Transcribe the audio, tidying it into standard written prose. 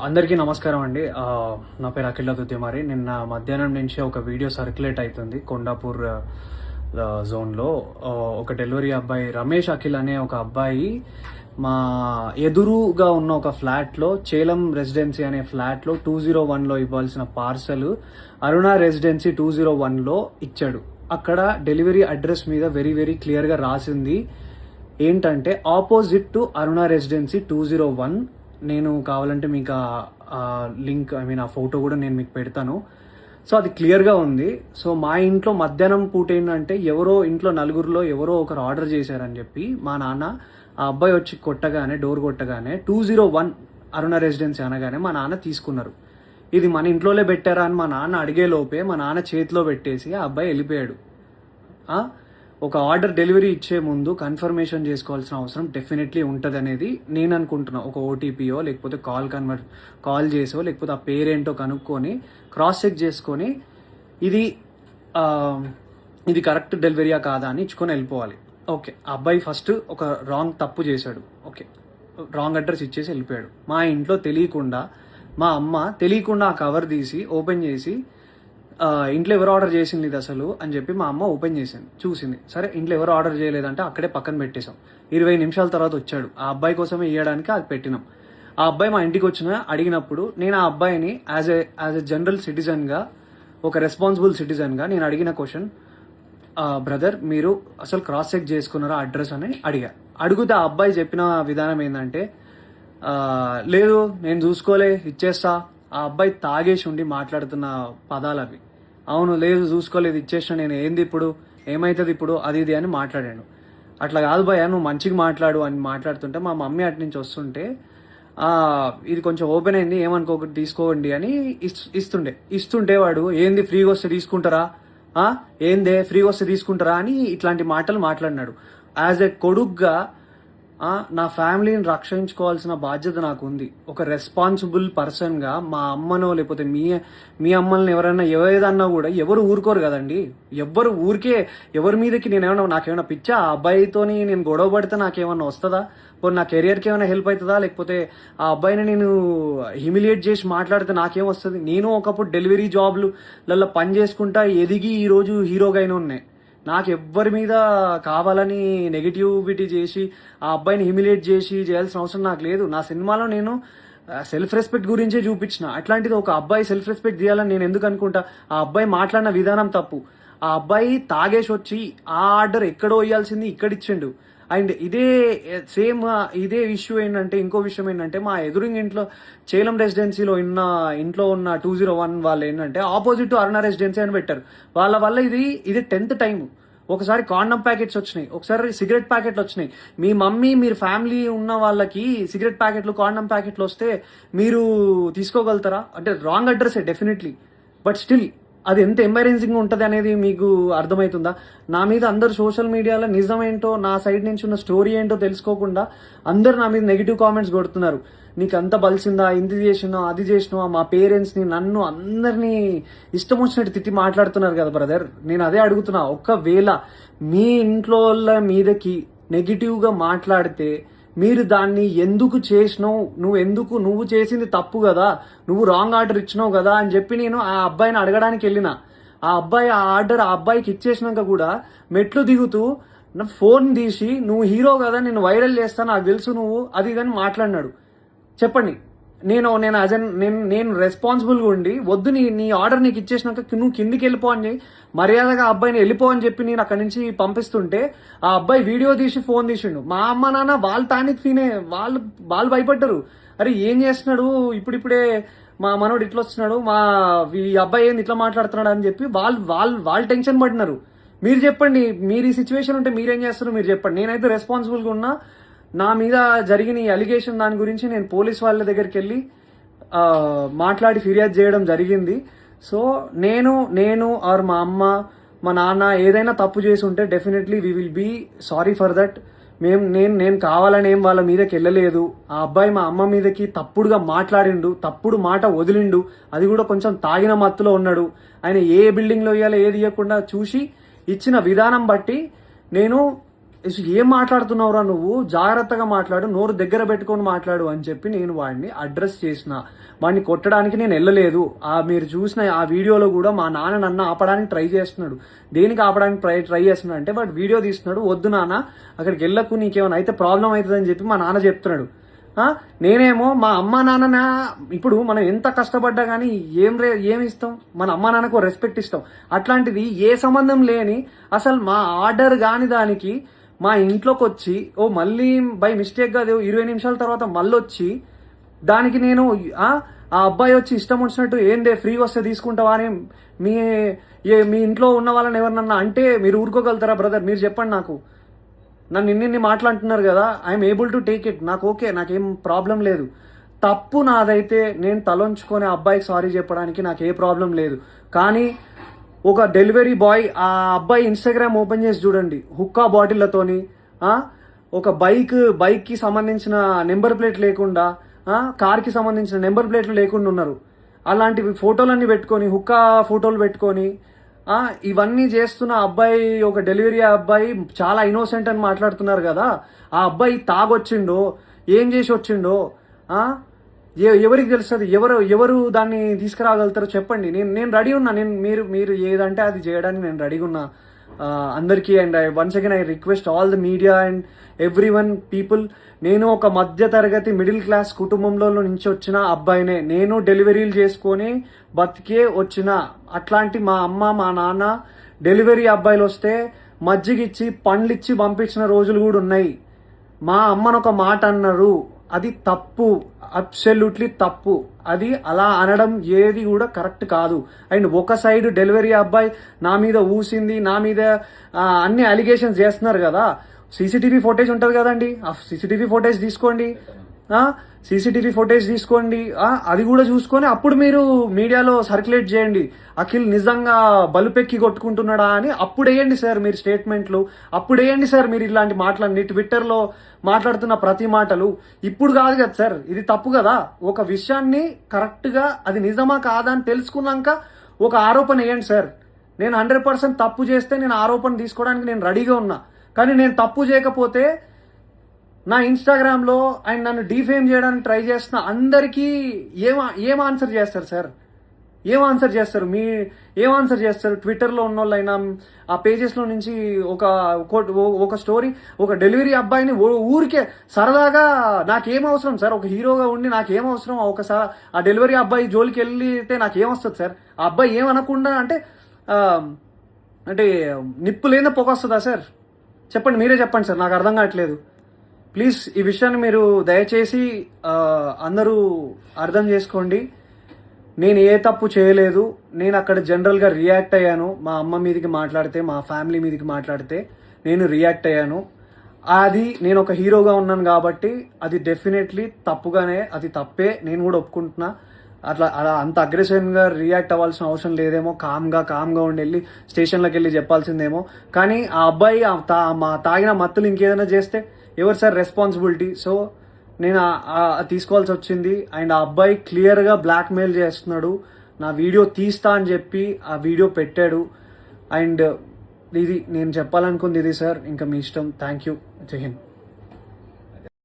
అందరికీ నమస్కారం అండి. నా పేరు అఖిల్ దుద్దిమారి. నిన్న మధ్యాహ్నం నుంచి ఒక వీడియో సర్క్యులేట్ అవుతుంది కొండాపూర్ జోన్లో. ఒక డెలివరీ అబ్బాయి రమేష్ అఖిల్ అనే ఒక అబ్బాయి మా ఎదురుగా ఉన్న ఒక ఫ్లాట్లో, చేలం రెసిడెన్సీ అనే ఫ్లాట్లో 201లో ఇవ్వాల్సిన పార్సల్ అరుణ రెసిడెన్సీ 201లో ఇచ్చాడు. అక్కడ డెలివరీ అడ్రస్ మీద వెరీ వెరీ క్లియర్గా రాసింది ఏంటంటే ఆపోజిట్ టు అరుణ రెసిడెన్సీ 201. నేను కావాలంటే మీకు ఆ లింక్ ఆ ఫోటో కూడా నేను మీకు పెడతాను. సో అది క్లియర్గా ఉంది. సో మా ఇంట్లో మధ్యాహ్నం పూట ఏంటంటే ఇంట్లో నలుగురిలో ఎవరో ఒకరు ఆర్డర్ చేశారని చెప్పి మా నాన్న ఆ అబ్బాయి వచ్చి డోర్ కొట్టగానే 201 అరుణ రెసిడెన్సీ అనగానే మా నాన్న తీసుకున్నారు. ఇది మన ఇంట్లోనే పెట్టారా అని మా నాన్న అడిగే లోపే మా నాన్న చేతిలో పెట్టేసి ఆ అబ్బాయి వెళ్ళిపోయాడు. ఒక ఆర్డర్ డెలివరీ ఇచ్చే ముందు కన్ఫర్మేషన్ చేసుకోవాల్సిన అవసరం డెఫినెట్లీ ఉంటుంది అనేది నేను అనుకుంటున్నా. ఒక ఓటీపీయో లేకపోతే కాల్ చేసో లేకపోతే ఆ పేరేంటో కనుక్కొని క్రాస్ చెక్ చేసుకొని ఇది కరెక్ట్ డెలివరీయా కాదా అని ఇచ్చుకొని వెళ్ళిపోవాలి. ఓకే, అబ్బాయి ఫస్ట్ ఒక తప్పు చేశాడు. ఓకే, రాంగ్ అడ్రస్ ఇచ్చేసి వెళ్ళిపోయాడు. మా ఇంట్లో తెలియకుండా మా అమ్మ తెలియకుండా ఆ కవర్ తీసి ఓపెన్ చేసి ఇంట్లో ఎవరు ఆర్డర్ చేసింది ఇది అసలు అని చెప్పి మా అమ్మ ఓపెన్ చేసింది, చూసింది. సరే ఇంట్లో ఎవరు ఆర్డర్ చేయలేదంటే అక్కడే పక్కన పెట్టేశాం. 20 నిమిషాల తర్వాత వచ్చాడు. ఆ అబ్బాయి కోసమే ఇవ్వడానికి అది పెట్టినాం. ఆ అబ్బాయి మా ఇంటికి అడిగినప్పుడు నేను ఆ అబ్బాయిని యాజ్ ఎ జనరల్ సిటిజన్గా, ఒక రెస్పాన్సిబుల్ సిటిజన్గా నేను అడిగిన క్వశ్చన్, బ్రదర్ మీరు అసలు క్రాస్ చెక్ చేసుకున్నారా అడ్రస్ అని అడిగితే ఆ అబ్బాయి చెప్పిన విధానం ఏంటంటే, లేదు నేను చూసుకోలే ఇచ్చేస్తా. ఆ అబ్బాయి తాగేసి ఉండి మాట్లాడుతున్న పదాలు అవి. అవును, లేదు చూసుకోలేదు ఇచ్చేసిన, నేను ఏంది ఇప్పుడు, ఏమవుతుంది ఇప్పుడు, అది ఇది అని మాట్లాడాను. అట్లా కాదు భయ్య, నువ్వు మంచిగా మాట్లాడు అని మాట్లాడుతుంటే మా మమ్మీ అటు నుంచి వస్తుంటే ఇది కొంచెం ఓపెన్ అయింది ఏమనుకోకటి తీసుకోండి అని ఇస్తుంటే వాడు ఏంది ఫ్రీగా వస్తే తీసుకుంటారా, ఏందే ఫ్రీగా వస్తే తీసుకుంటారా అని ఇట్లాంటి మాటలు మాట్లాడినాడు. యాజ్ ఎ కొడుగ్గా నా ఫ్యామిలీని రక్షించుకోవాల్సిన బాధ్యత నాకు ఉంది. ఒక రెస్పాన్సిబుల్ పర్సన్గా మా అమ్మనో లేకపోతే మీ అమ్మల్ని ఎవరైనా ఏదన్నా కూడా ఎవరు ఊరుకోరు కదండి. ఎవరి మీదకి నాకేమైనా పిచ్చా, ఆ అబ్బాయితోని నేను గొడవ పడితే నాకేమన్నా వస్తుందా, పోనీ నా కెరియర్కి ఏమైనా హెల్ప్ అవుతుందా, లేకపోతే ఆ అబ్బాయిని నేను హ్యూమిలియేట్ చేసి మాట్లాడితే నాకేం వస్తుంది. నేను ఒకప్పుడు డెలివరీ జాబ్లలో పని చేసుకుంటా ఎదిగి ఈరోజు హీరోగా అయినా ఉన్నాయి. నాకు ఎవ్వరి మీద కావాలని నెగిటివిటీ చేసి ఆ అబ్బాయిని హ్యూమిలియేట్ చేయాల్సిన అవసరం నాకు లేదు. నా సినిమాలో నేను సెల్ఫ్ రెస్పెక్ట్ గురించే చూపించిన. అట్లాంటిది ఒక అబ్బాయి సెల్ఫ్ రెస్పెక్ట్ చేయాలని నేను ఎందుకు అనుకుంటా? ఆ అబ్బాయి మాట్లాడిన విధానం తప్పు. ఆ అబ్బాయి తాగేసి వచ్చి ఆ ఆర్డర్ ఎక్కడో ఇవ్వాల్సింది ఇక్కడ ఇచ్చిండు. అండ్ ఇదే ఇష్యూ ఏంటంటే, ఇంకో విషయం ఏంటంటే, మా ఎదురింగ్ ఇంట్లో చేలం రెసిడెన్సీలో ఇంట్లో ఉన్న 201 వాళ్ళు ఏంటంటే ఆపోజిట్ టు అరుణ రెసిడెన్సీ అని పెట్టారు. వాళ్ళ వల్ల ఇది 10th టైం. ఒకసారి కాండమ్ ప్యాకెట్స్ వచ్చినాయి, ఒకసారి సిగరెట్ ప్యాకెట్లు వచ్చినాయి. మీ మమ్మీ మీరు ఫ్యామిలీ ఉన్న వాళ్ళకి సిగరెట్ ప్యాకెట్లు కాండమ్ ప్యాకెట్లు వస్తే మీరు తీసుకోగలుగుతారా? అంటే wrong address definitely, but still అది ఎంత ఎంబారెన్సింగ్ ఉంటుంది అనేది మీకు అర్థమవుతుందా? నా మీద అందరు సోషల్ మీడియాలో నిజం ఏంటో, నా సైడ్ నుంచి ఉన్న స్టోరీ ఏంటో తెలుసుకోకుండా అందరు నా మీద నెగిటివ్ కామెంట్స్ కొడుతున్నారు. నీకు అంత బలిసిందా, ఇంది చేసినా అది చేసినావా, మా పేరెంట్స్ని నన్ను అందరినీ ఇష్టం వచ్చినట్టు తిట్టి మాట్లాడుతున్నారు కదా బ్రదర్. నేను అదే అడుగుతున్నా, ఒకవేళ మీ ఇంట్లో వాళ్ళ మీదకి నెగిటివ్గా మాట్లాడితే మీరు దాన్ని ఎందుకు చేసినావు, నువ్వు చేసింది తప్పు కదా, నువ్వు రాంగ్ ఆర్డర్ ఇచ్చినావు కదా అని చెప్పి నేను ఆ అబ్బాయిని అడగడానికి వెళ్ళిన. ఆ అబ్బాయి ఆ ఆర్డర్ ఆ అబ్బాయికి ఇచ్చేసినాక కూడా మెట్లు దిగుతూ నా ఫోన్ తీసి నువ్వు హీరో కదా, నేను వైరల్ చేస్తా, నాకు తెలుసు నువ్వు అది ఇదని మాట్లాడినాడు. చెప్పండి, నేను రెస్పాన్సిబుల్గా ఉండి వద్దు నీ ఆర్డర్ నీకు ఇచ్చేసినాక నువ్వు కిందికి వెళ్ళిపో అని మర్యాదగా అబ్బాయిని వెళ్ళిపో అని చెప్పి నేను అక్కడి నుంచి పంపిస్తుంటే ఆ అబ్బాయి వీడియో తీసి ఫోన్ తీసిండు. మా అమ్మ నాన్న వాళ్ళు టానిక్ ఫీనే వాళ్ళు భయపడ్డారు. అరే ఏం చేస్తున్నాడు ఇప్పుడిప్పుడే మా మనోడు ఇట్లా వస్తున్నాడు, ఈ అబ్బాయి ఏంది ఇట్లా మాట్లాడుతున్నాడు అని చెప్పి వాళ్ళు టెన్షన్ పడినారు. మీరు చెప్పండి, మీరు ఈ సిచ్యువేషన్ ఉంటే మీరేం చేస్తారు మీరు చెప్పండి. నేనైతే రెస్పాన్సిబుల్గా ఉన్నా. నా మీద జరిగిన ఈ అలిగేషన్ దాని గురించి నేను పోలీస్ వాళ్ళ దగ్గరికి వెళ్ళి మాట్లాడి ఫిర్యాదు చేయడం జరిగింది. సో నేను ఆర్ మా అమ్మ మా నాన్న ఏదైనా తప్పు చేసి ఉంటే definitely we will be sorry for that. నేను కావాలని ఏం వాళ్ళ మీదకి వెళ్ళలేదు. ఆ అబ్బాయి మా అమ్మ మీదకి తప్పుడుగా మాట్లాడిండు, తప్పుడు మాట వదిలిండు, అది కూడా కొంచెం తాగిన మత్తులో ఉన్నాడు. ఆయన ఏ బిల్డింగ్లో ఇవ్వాలో ఏది ఇవ్వకుండా చూసి ఇచ్చిన విధానం బట్టి నేను ఏం మాట్లాడుతున్నావురా నువ్వు, జాగ్రత్తగా మాట్లాడు, నోరు దగ్గర పెట్టుకొని మాట్లాడు అని చెప్పి నేను వాడిని అడ్రస్ చేసిన. వాడిని కొట్టడానికి నేను వెళ్ళలేదు. మీరు చూసిన ఆ వీడియోలో కూడా మా నాన్న నన్ను ఆపడానికి ట్రై చేస్తున్నాడు. దేనికి ఆపడానికి ట్రై చేస్తున్నాడు అంటే వాడు వీడియో తీస్తున్నాడు, వద్దు నాన్న అక్కడికి వెళ్ళకు, నీకేమైనా అయితే ప్రాబ్లం అవుతుందని చెప్పి మా నాన్న చెప్తున్నాడు. నేనేమో మా అమ్మా నాన్న, ఇప్పుడు మనం ఎంత కష్టపడ్డా కానీ ఏమి ఇస్తాం, మన అమ్మా నాన్నకు రెస్పెక్ట్ ఇస్తాం. అట్లాంటిది ఏ సంబంధం లేని అసలు మా ఆర్డర్ కాని దానికి మా ఇంట్లోకి వచ్చి మళ్ళీ బై మిస్టేక్గా 20 నిమిషాల తర్వాత మళ్ళీ వచ్చి దానికి నేను ఆ అబ్బాయి వచ్చి ఇష్టం వచ్చినట్టు ఏందే ఫ్రీ వస్తే తీసుకుంటావా అని మీ ఇంట్లో ఉన్న వాళ్ళని ఎవరినన్నా అంటే మీరు ఊరుకోగలుగుతారా బ్రదర్? మీరు చెప్పండి. నాకు నన్ను ఇన్ని మాట్లాడుతున్నారు కదా, I'm able to take it. నాకు ఓకే, నాకేం ప్రాబ్లం లేదు. తప్పు నాదైతే నేను తలొంచుకొని అబ్బాయికి సారీ చెప్పడానికి నాకు ఏ ప్రాబ్లం లేదు. కానీ ఒక డెలివరీ బాయ్ ఆ అబ్బాయి ఇన్స్టాగ్రామ్ ఓపెన్ చేసి చూడండి, హుక్కా బాటిళ్లతోని ఒక బైక్కి సంబంధించిన నెంబర్ ప్లేట్ లేకుండా, కార్కి సంబంధించిన నెంబర్ ప్లేట్లు లేకుండా ఉన్నారు. అలాంటివి ఫోటోలన్నీ పెట్టుకొని, హుక్కా ఫోటోలు పెట్టుకొని ఇవన్నీ చేస్తున్న అబ్బాయి, ఒక డెలివరీ అబ్బాయి చాలా ఇన్నోసెంట్ అని మాట్లాడుతున్నారు కదా. ఆ అబ్బాయి తాగొచ్చిండో ఏం చేసి వచ్చిండో ఎవరికి తెలుస్తుంది? ఎవరు దాన్ని తీసుకురాగలుగుతారో చెప్పండి. నేను రెడీ ఉన్నా. మీరు ఏదంటే అది చేయడానికి నేను రెడీగా ఉన్నా అందరికీ. And once again I request all the media and every one people, నేను ఒక మధ్య తరగతి మిడిల్ క్లాస్ కుటుంబంలో నుంచి వచ్చిన అబ్బాయినే. నేను డెలివరీలు చేసుకొని బతికే వచ్చిన. అట్లాంటి మా అమ్మ మా నాన్న డెలివరీ అబ్బాయిలు వస్తే మజ్జిగిచ్చి పండ్లిచ్చి పంపించిన రోజులు కూడా ఉన్నాయి. మా అమ్మను ఒక మాట అన్నారు, అది తప్పు, అబ్సల్యూట్లీ తప్పు. అది అలా అనడం ఏది కూడా కరెక్ట్ కాదు. అండ్ ఒక సైడ్ డెలివరీ అబ్బాయి నా మీద ఊసింది, నా మీద అన్ని అలిగేషన్స్ చేస్తున్నారు కదా. సీసీటీవీ ఫుటేజ్ ఉంటుంది కదండి, ఆ సీసీటీవీ ఫుటేజ్ తీసుకోండి. సీసీటీవీ ఫుటేజ్ తీసుకోండి, అది కూడా చూసుకొని అప్పుడు మీరు మీడియాలో సర్క్యులేట్ చేయండి. అఖిల్ నిజంగా బలుపెక్కి కొట్టుకుంటున్నాడా అని అప్పుడు వేయండి సార్ మీరు స్టేట్మెంట్లు. అప్పుడు వేయండి సార్ మీరు ఇలాంటి మాటలన్నీ ట్విట్టర్లో మాట్లాడుతున్న ప్రతి మాటలు. ఇప్పుడు కాదు కదా సార్, ఇది తప్పు కదా. ఒక విషయాన్ని కరెక్ట్గా అది నిజమా కాదా అని తెలుసుకున్నాక ఒక ఆరోపణ వేయండి సార్. నేను 100% తప్పు చేస్తే నేను ఆరోపణ తీసుకోవడానికి నేను రెడీగా ఉన్నా. కానీ నేను తప్పు చేయకపోతే నా ఇన్స్టాగ్రామ్లో అండ్ నన్ను డిఫేమ్ చేయడానికి ట్రై చేస్తున్న అందరికీ ఏం ఆన్సర్ చేస్తారు సార్? ఏం ఆన్సర్ చేస్తారు? ట్విట్టర్లో ఉన్న వాళ్ళైనా ఆ పేజెస్లో నుంచి ఒక స్టోరీ, ఒక డెలివరీ అబ్బాయిని ఊరికే సరదాగా నాకేం అవసరం సార్? ఒక హీరోగా ఉండి నాకేం అవసరం? ఒకసారి ఆ డెలివరీ అబ్బాయి జోలికి వెళ్తే నాకేమొస్తుంది సార్? ఆ అబ్బాయి ఏమనకుండా అంటే నిప్పు లేదా పొగ వస్తుందా సార్? చెప్పండి, మీరే చెప్పండి సార్, నాకు అర్థం కావట్లేదు. ప్లీజ్ ఈ విషయాన్ని మీరు దయచేసి అందరూ అర్థం చేసుకోండి. నేను ఏ తప్పు చేయలేదు. నేను అక్కడ జనరల్గా రియాక్ట్ అయ్యాను. మా అమ్మ మీదకి మాట్లాడితే, మా ఫ్యామిలీ మీదకి మాట్లాడితే నేను రియాక్ట్ అయ్యాను. అది నేను ఒక హీరోగా ఉన్నాను కాబట్టి అది డెఫినెట్లీ తప్పుగానే, అది తప్పే, నేను కూడా ఒప్పుకుంటున్నా. అలా అంత అగ్రెసివ్గా రియాక్ట్ అవ్వాల్సిన అవసరం లేదేమో. కామ్గా ఉండి వెళ్ళి స్టేషన్లోకి వెళ్ళి చెప్పాల్సిందేమో. కానీ ఆ అబ్బాయి తాగిన మత్తులు ఇంకేదైనా చేస్తే ఎవరు సార్ రెస్పాన్సిబిలిటీ? సో నేను తీసుకోవాల్సి వచ్చింది. అండ్ ఆ అబ్బాయి క్లియర్గా బ్లాక్మెయిల్ చేస్తున్నాడు. నా వీడియో తీస్తా అని చెప్పి ఆ వీడియో పెట్టాడు. అండ్ ఇది నేను చెప్పాలనుకుంది ఇది సార్. ఇంకా మీ ఇష్టం. Thank you. జై హింద్.